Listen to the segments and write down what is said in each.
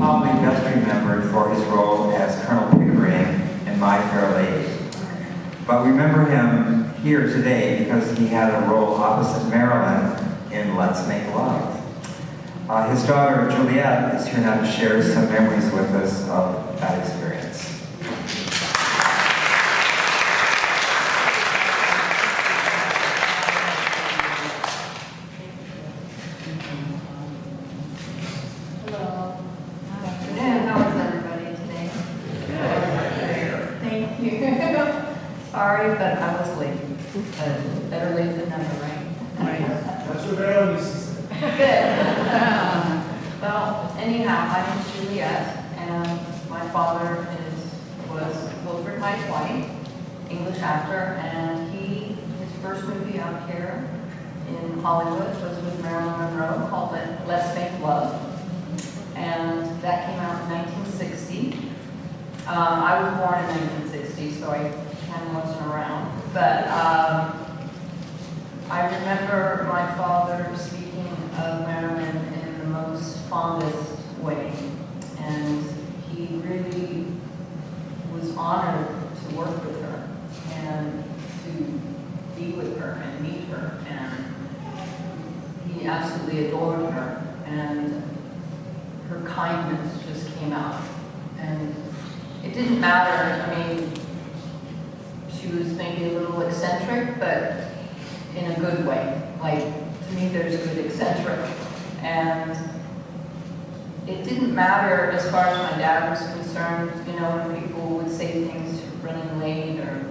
probably best remembered for his role as Colonel Pickering in My Fair Lady. But we remember him here today because he had a role opposite Marilyn in Let's Make Love. His daughter, Juliet, is here now to share some memories with us of that experience. Hello. Good afternoon. How is everybody today? Good. Thank you. Sorry, but I was late. But better late than never, right? Right. That's what I always say. Good. Well, anyhow, my name is Juliet, and my father was Juliet Hyde-White, English actor, and his first movie out here in Hollywood was with Marilyn Monroe called Let's Make Love, and that came out in 1960. I was born in 1960, so I kind of wasn't around, but I remember my father speaking of Marilyn in the most fondest way, and he really was honored to work with her and to be with her and meet her, and he absolutely adored her, and her kindness just came out, and it didn't matter. I mean, she was maybe a little eccentric, but in a good way. Like, to me, there's good eccentric. And it didn't matter as far as my dad was concerned, you know, when people would say things running late or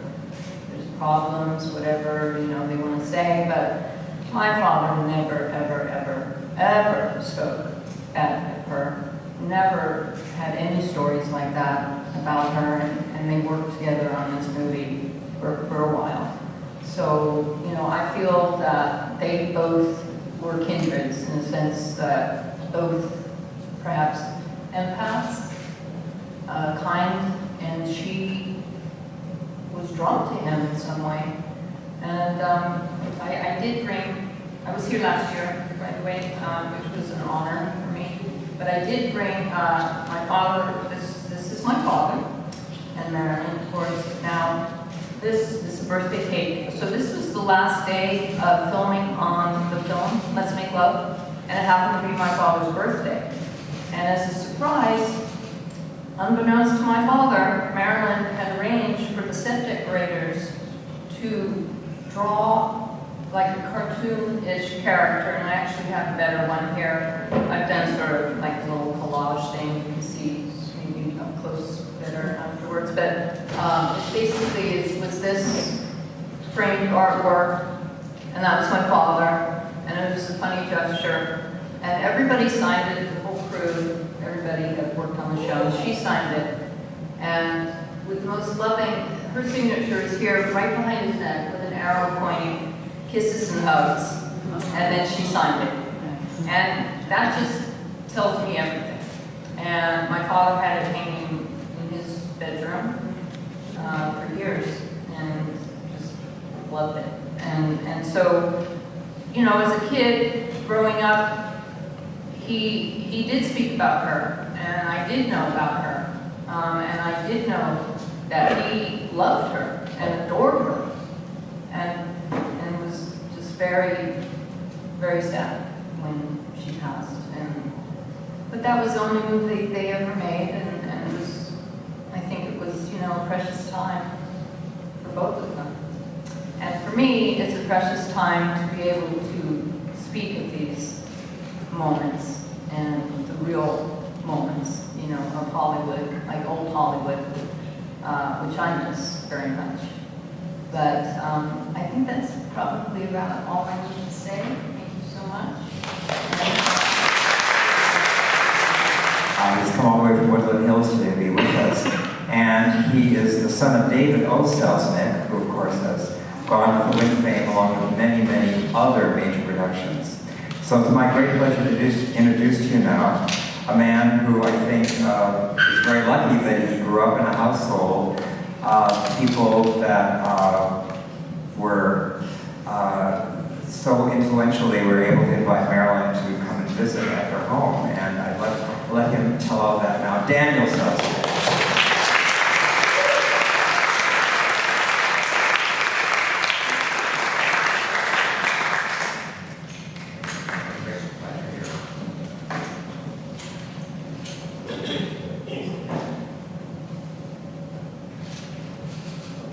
there's problems, whatever, you know, they want to say, but my father never, ever, ever, ever spoke at her, never had any stories like that about her, and they worked together on this movie for a while. So, you know, I feel that they both were kindreds in the sense that both perhaps empaths, kind, and she was drawn to him in some way. And I was here last year, by the way, which was an honor for me, but I did bring my father, this is my father, and Marilyn, of course. Now, this is a birthday cake. So this was the last day of filming on the film, Let's Make Love, and it happened to be my father's birthday. And as a surprise, unbeknownst to my father, Marilyn had arranged for the set decorators to draw like a cartoon-ish character, and I actually have a better one here. I've done sort of like a little collage thing. You can see maybe up close better afterwards, but it basically was this framed artwork, and that was my father, and it was a funny gesture, and everybody signed it, the whole crew, everybody that worked on the show, she signed it, and with the most loving, her signature is here right behind his neck with an arrow pointing, kisses and hugs, and then she signed it, and that just tells me everything. And my father had it hanging in his bedroom for years, and just loved it. And so, you know, as a kid growing up, he did speak about her, and I did know about her, and I did know that he loved her and adored her, and was just very, very sad when she passed. But that was the only movie they ever made, and it was, I think it was, you know, a precious time for both of them. And for me, it's a precious time to be able to speak of these moments and the real moments, you know, of Hollywood, like old Hollywood, which I miss very much. But I think that's probably about all I need to say. Thank you so much. He's come all the way from Woodland Hills today to be with us. And he is the son of David O. Selznick, who of course has gone with the wind fame along with many, many other major productions. So it's my great pleasure to introduce to you now a man who I think is very lucky that he grew up in a household of people that were so influential they were able to invite Marilyn to come and visit at their home, and I'd let him tell all that now. Daniel Selznick.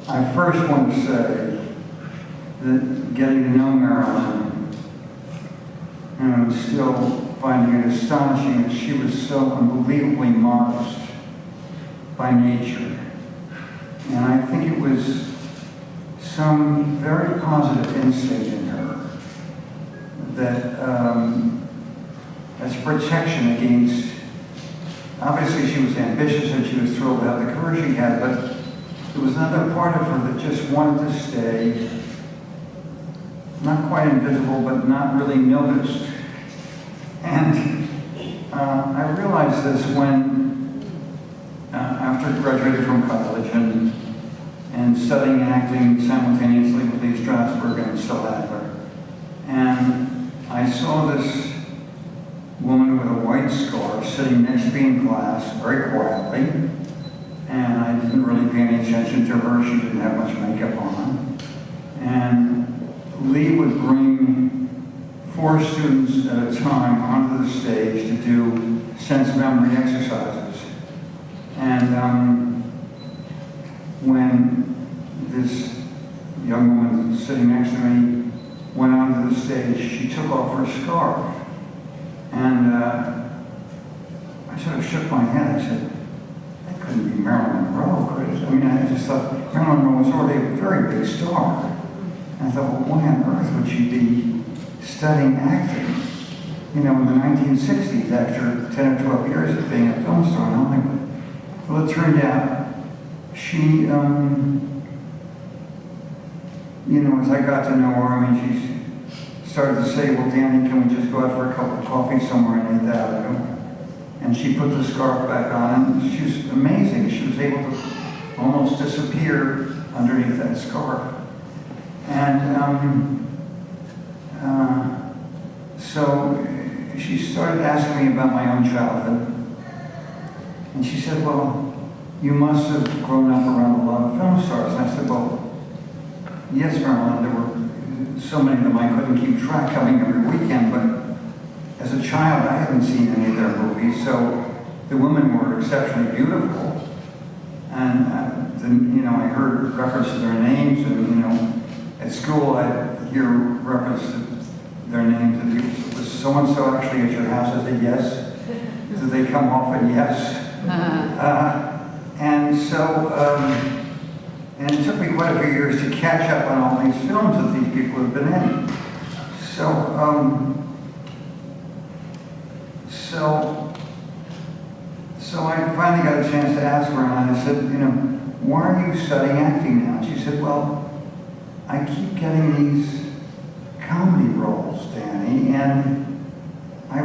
I first want to say that getting to know Marilyn, and I'm still finding it astonishing that she was so unbelievably modest by nature. And I think it was some very positive instinct in her that as protection against, obviously she was ambitious and she was thrilled to have the career she had, but there was another part of her that just wanted to stay, not quite invisible, but not really noticed. And I realized this when, after graduating from college and studying acting simultaneously with Lee Strasberg and Still Adler. And I saw this woman with a white scarf sitting next to me in class very quietly. And I didn't really pay any attention to her. She didn't have much makeup on. And Lee would bring 4 students at a time onto the stage to do sense memory exercises. And when this young woman sitting next to me went onto the stage, she took off her scarf. And I sort of shook my head. I said, couldn't be Marilyn Monroe, could it? I mean, I just thought Marilyn Monroe was already a very big star. And I thought, well, why on earth would she be studying acting? You know, in the 1960s, after 10 or 12 years of being a film star in Hollywood. Well, it turned out she, you know, as I got to know her, I mean, she started to say, well, Danny, can we just go out for a cup of coffee somewhere in 8th Avenue? And she put the scarf back on, and she was amazing. She was able to almost disappear underneath that scarf. And so she started asking me about my own childhood. And she said, well, you must have grown up around a lot of film stars. And I said, well, yes, Marilyn, there were so many of them I couldn't keep track coming every weekend, but as a child, I hadn't seen any of their movies, so the women were exceptionally beautiful. And you know, I heard reference to their names, and you know, at school I'd hear reference to their names, and was so-and-so actually at your house? I said, yes. Did they come often? Yes. And so, and it took me quite a few years to catch up on all these films that these people have been in. So I finally got a chance to ask her, and I said, you know, why are you studying acting now? And she said, well, I keep getting these comedy roles, Danny, and I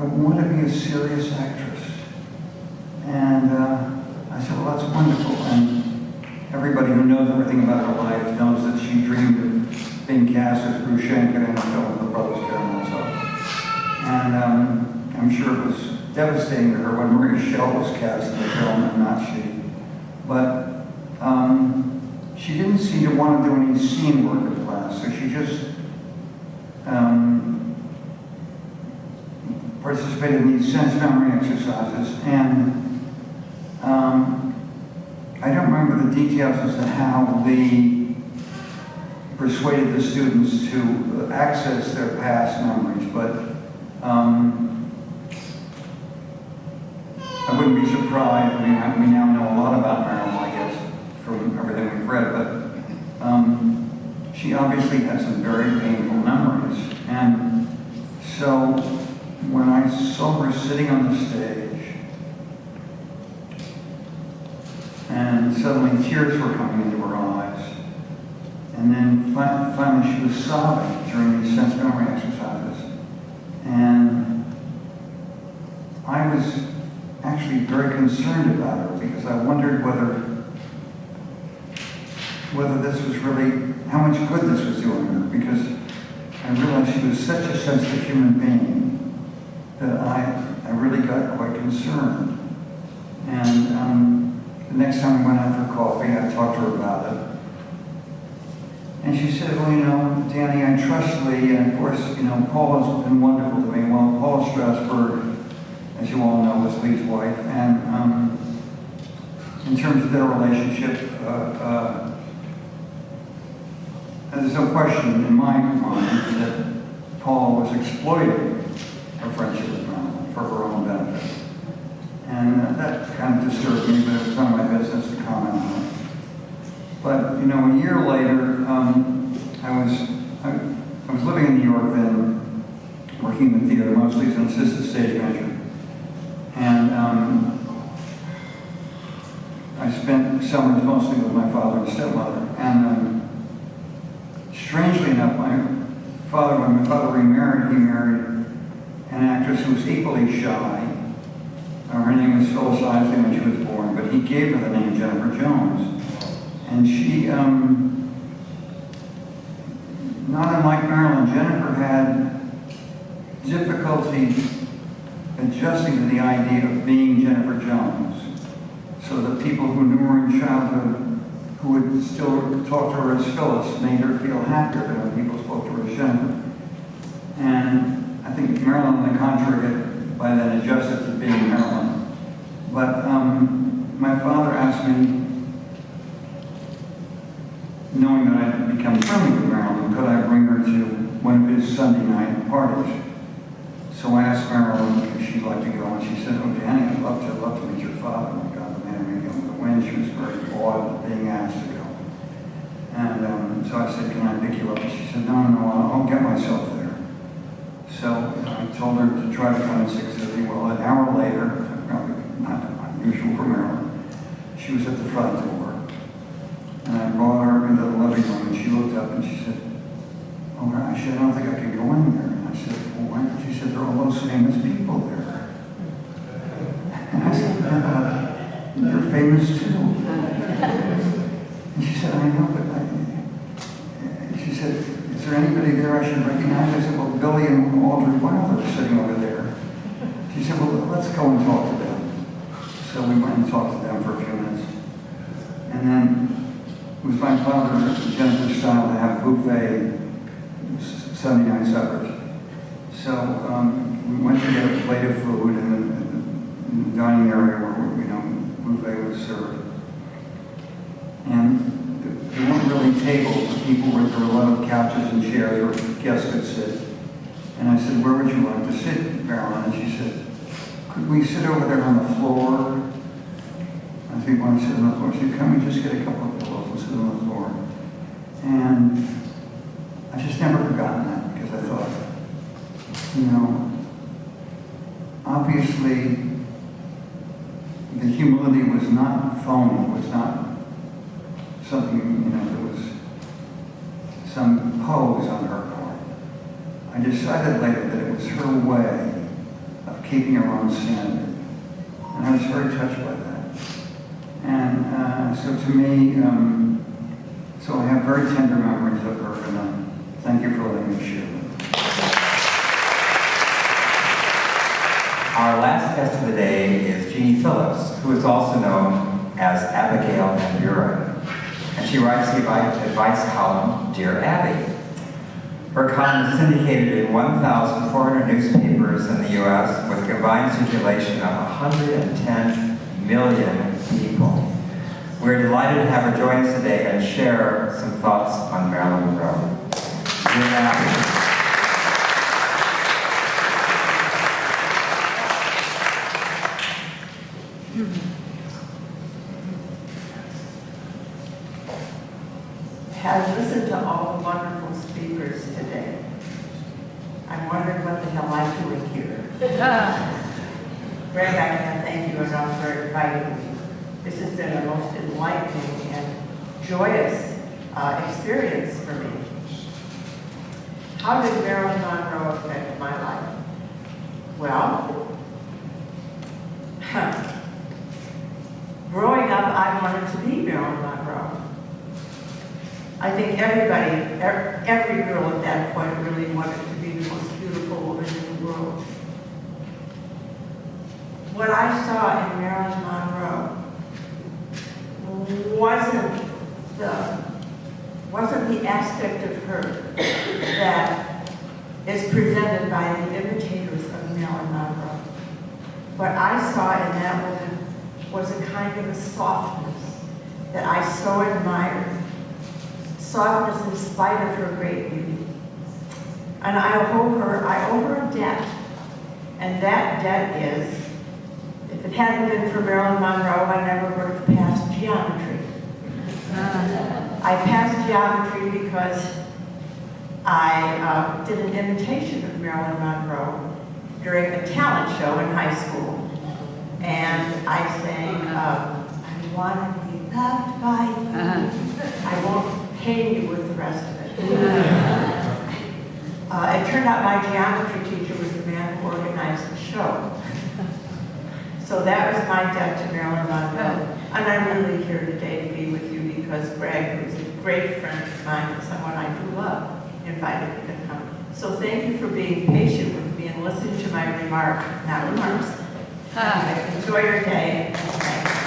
want to be a serious actress. And I said, well, that's wonderful. And everybody who knows everything about her life knows that she dreamed of being cast as Grushenka in a film with the Brothers Karamazov. And I'm sure it was devastating to her when Maria Schell was cast in the film and not she. But she didn't seem to want to do any scene work in class, so she just participated in these sense memory exercises. And I don't remember the details as to how Lee persuaded the students to access their past memories, but I wouldn't be surprised. I mean, we now know a lot about Marilyn, I guess, from everything we've read, but she obviously had some very painful memories. And so when I saw her sitting on the stage, and suddenly tears were coming into her eyes, and then finally she was sobbing during these sense memory exercises. And I was actually very concerned about her because I wondered whether this was really, how much good this was doing her, because I realized she was such a sensitive human being really got quite concerned. And the next time we went out for coffee, I talked to her about it. And she said, well, you know, Danny, I trust Lee, and of course, you know, Paula's been wonderful to me. Well, Paula Strasberg, as you all know, was Lee's wife. And in terms of their relationship, there's no question in my mind that Paula was exploiting her friendship with Marilyn for her own benefit. And that kind of disturbed me, but it was none of my business to comment on it. But, you know, a year later, I was living in New York then, working in the theater, mostly as an assistant stage manager. And I spent summers mostly with my father and stepmother. And strangely enough, when my father remarried, he married an actress who was equally shy. Her name was Phyllis Isley when she was born, but he gave her the name Jennifer Jones. And she, not unlike Marilyn, Jennifer had difficulty adjusting to the idea of being Jennifer Jones. So the people who knew her in childhood, who would still talk to her as Phyllis, made her feel happier than when people spoke to her as Jennifer. And I think Marilyn, on the contrary, had by then adjusted to being Marilyn. But my father asked me, knowing that I had become friendly with Marilyn, could I bring her to one of his Sunday night parties? So I asked Marilyn if she'd like to go, and she said, oh, Danny, I'd love to meet your father. Oh my God, the man maybe on the wind. She was very awed at being asked to go. And so I said, can I pick you up? And she said, no, I'll get myself there. So I told her to try to come at 6:30. Well, an hour later, probably not unusual for Marilyn, she was at the front door. And I brought her into the living room, and she looked up and she said, oh, I don't think I can go in there. And I said, well, why not? She said, there are all those famous people there. And I said, you're famous too. And she said, I know, but she said, is there anybody there I should recognize? I said, well, Billy and Audrey Wilder are sitting over there. She said, well, let's go and talk to them. So we went and talked to them for a few minutes. And then it was my father and Jennifer's style to have a buffet Sunday night suppers. So we went to get a plate of food in the dining area where, you know, buffet was served. And there weren't really tables. There were a lot of couches and chairs where guests could sit. And I said, where would you like to sit, Marilyn? And she said, could we sit over there on the floor? I think when I sit on the floor, she said, can we just get a couple of pillows and sit on the floor? And I just never forgotten that, because I thought, you know, obviously the humility was not phony, it was not something, you know, there was some pose on her part. I decided later that it was her way of keeping her own standard. And I was very touched by that. And so to me, so I have very tender memories of her, and thank you for letting me share them. Our last guest of the day is Jeannie Phillips, who is also known as Abigail and Buren. And she writes the advice column, Dear Abby. Her column is syndicated in 1,400 newspapers in the U.S. with a combined circulation of 110 million people. We're delighted to have her join us today and share some thoughts on Marilyn Monroe. Dear Abby. Have listened to all the wonderful speakers today. I wondered what the hell I'm doing here. Greg, I can't thank you enough for inviting me. This has been a most enlightening and joyous experience for me. How did Marilyn Monroe affect my life? Well, growing up, I wanted to be Marilyn Monroe. I think everybody, every girl at that point really wanted to be the most beautiful woman in the world. what I saw in Marilyn Monroe wasn't the aspect of her that is presented by the imitators of Marilyn Monroe. What I saw in that woman was a kind of a softness that I so admired. Softness in spite of her great beauty. And I owe her a debt. And that debt is, if it hadn't been for Marilyn Monroe, I never would have passed geometry. I passed geometry because I did an imitation of Marilyn Monroe during a talent show in high school. And I sang, I want to be loved by you. I won't pay you with the rest of it. It turned out my geometry teacher was the man who organized the show. So that was my debt to Marilyn Monroe. And I'm really here today to be with you because Greg, who's a great friend of mine and someone I do love, invited me to come. So thank you for being patient with me and listening to my remarks. Enjoy your day. Thanks.